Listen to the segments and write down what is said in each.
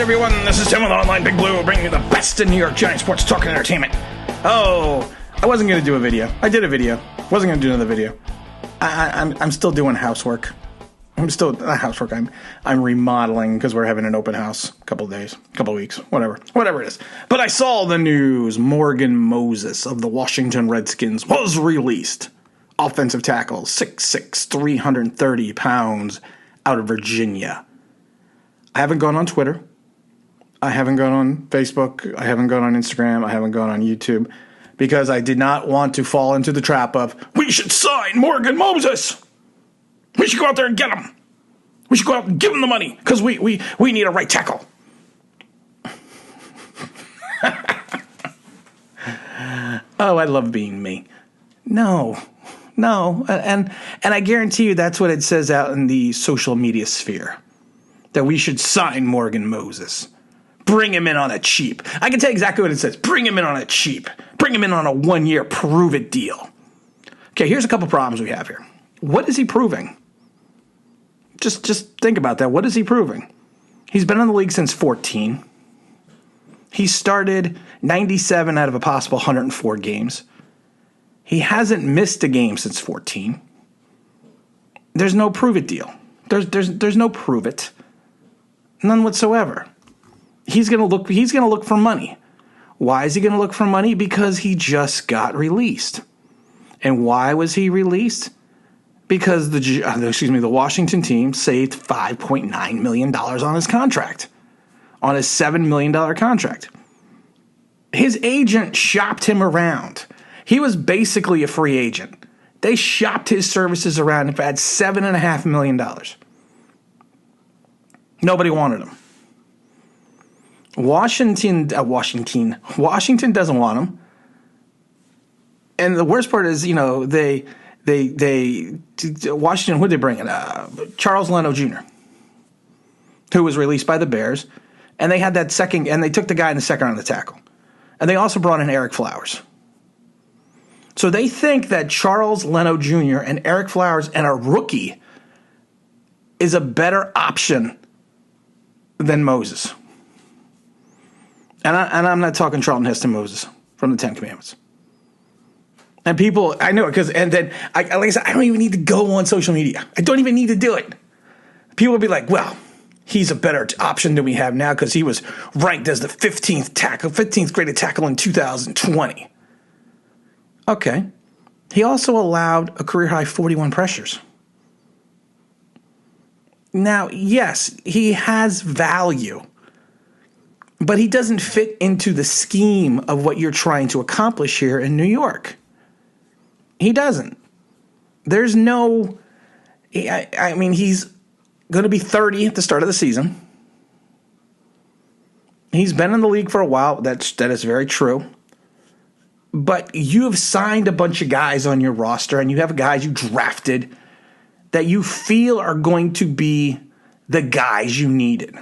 right, everyone, this is Tim with Online Big Blue, bringing you the best in New York Giants sports talk and entertainment. Oh, I wasn't going to do a video. I did a video. Wasn't going to do another video. I'm still doing housework. I'm still not housework. I'm remodeling because we're having an open house. A couple of days, couple of weeks, whatever it is. But I saw the news. Morgan Moses of the Washington Redskins was released. Offensive tackle, 6'6", 330 pounds, out of Virginia. I haven't gone on Twitter. I haven't gone on Facebook. I haven't gone on Instagram. I haven't gone on YouTube because I did not want to fall into the trap of, we should sign Morgan Moses. We should go out there and get him. We should go out and give him the money because we need a right tackle. Oh, I love being me. No. And I guarantee you that's what it says out in the social media sphere. That we should sign Morgan Moses. Bring him in on a cheap. I can tell you exactly what it says. Bring him in on a cheap. Bring him in on a 1-year prove-it deal. Okay, here's a couple problems we have here. What is he proving? Just think about that. What is he proving? He's been in the league since 14. He started 97 out of a possible 104 games. He hasn't missed a game since 14. There's no prove-it deal. There's no prove-it. None whatsoever. He's gonna look for money. Why is he gonna look for money? Because he just got released. And why was he released? Because the Washington team saved $5.9 million on his contract. On his $7 million contract. His agent shopped him around. He was basically a free agent. They shopped his services around and had $7.5 million. Nobody wanted him. Washington doesn't want him. And the worst part is, Washington, who'd they bring in? Charles Leno Jr., who was released by the Bears. And they had that second, and they took the guy in the second round of the tackle. And they also brought in Eric Flowers. So they think that Charles Leno Jr. and Eric Flowers and a rookie is a better option than Moses. And I'm not talking Charlton Heston Moses from the Ten Commandments. And people, I know it because, and then, like I said, I don't even need to go on social media. I don't even need to do it. People will be like, well, he's a better option than we have now because he was ranked as the 15th graded tackle in 2020. Okay. He also allowed a career-high 41 pressures. Now, yes, he has value, but he doesn't fit into the scheme of what you're trying to accomplish here in New York. He doesn't. There's no... I mean, he's going to be 30 at the start of the season. He's been in the league for a while. That is very true. But you have signed a bunch of guys on your roster, and you have guys you drafted that you feel are going to be the guys you needed.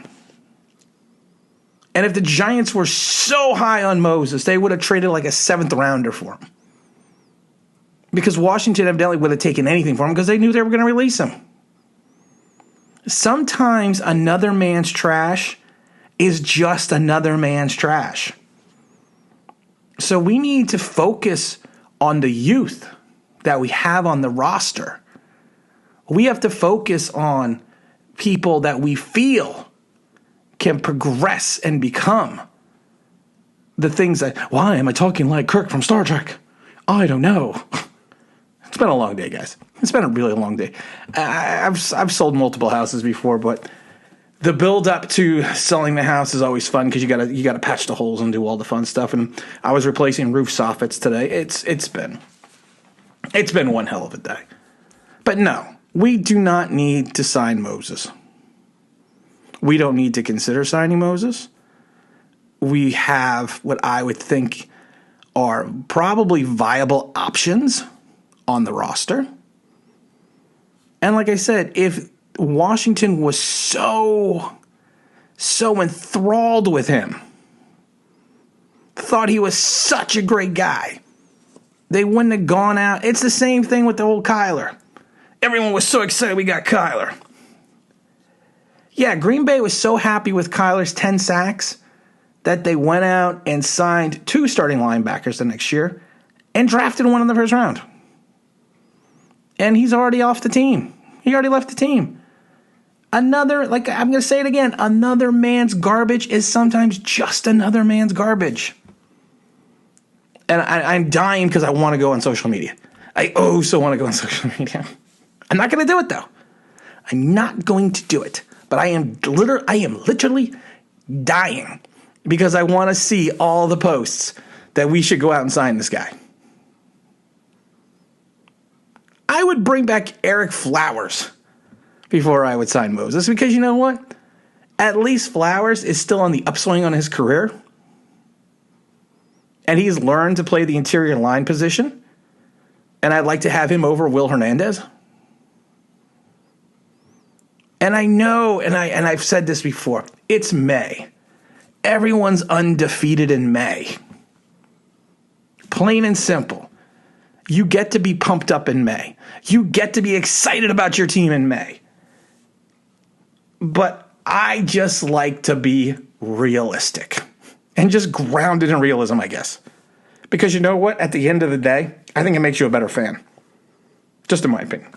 And if the Giants were so high on Moses, they would have traded like a 7th rounder for him. Because Washington evidently would have taken anything for him because they knew they were going to release him. Sometimes another man's trash is just another man's trash. So we need to focus on the youth that we have on the roster. We have to focus on people that we feel can progress and become the things that, why am I talking like Kirk from Star Trek? I don't know. It's been a long day, guys. It's been a really long day. I've sold multiple houses before, but the build up to selling the house is always fun because you gotta patch the holes and do all the fun stuff. And I was replacing roof soffits today. It's been one hell of a day. But no, we do not need to sign Moses. We don't need to consider signing Moses. We have what I would think are probably viable options on the roster. And like I said, if Washington was so enthralled with him, thought he was such a great guy, they wouldn't have gone out. It's the same thing with the old Kyler. Everyone was so excited we got Kyler. Yeah, Green Bay was so happy with Kyler's 10 sacks that they went out and signed 2 starting linebackers the next year and drafted one in the first round. And he's already off the team. He already left the team. I'm going to say it again, another man's garbage is sometimes just another man's garbage. And I'm dying because I want to go on social media. I so want to go on social media. I'm not going to do it, though. I'm not going to do it. But I am literally dying because I want to see all the posts that we should go out and sign this guy. I would bring back Eric Flowers before I would sign Moses because you know what? At least Flowers is still on the upswing on his career. And he's learned to play the interior line position. And I'd like to have him over Will Hernandez. And I know, and I've said this before, it's May. Everyone's undefeated in May. Plain and simple. You get to be pumped up in May. You get to be excited about your team in May. But I just like to be realistic and just grounded in realism, I guess. Because you know what? At the end of the day, I think it makes you a better fan. Just in my opinion.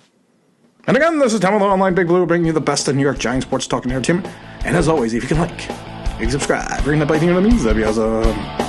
And again, this is Tom with Online Big Blue, bringing you the best of New York Giants sports talk and entertainment. And as always, if you can like, subscribe, ring the bell, that'd be awesome.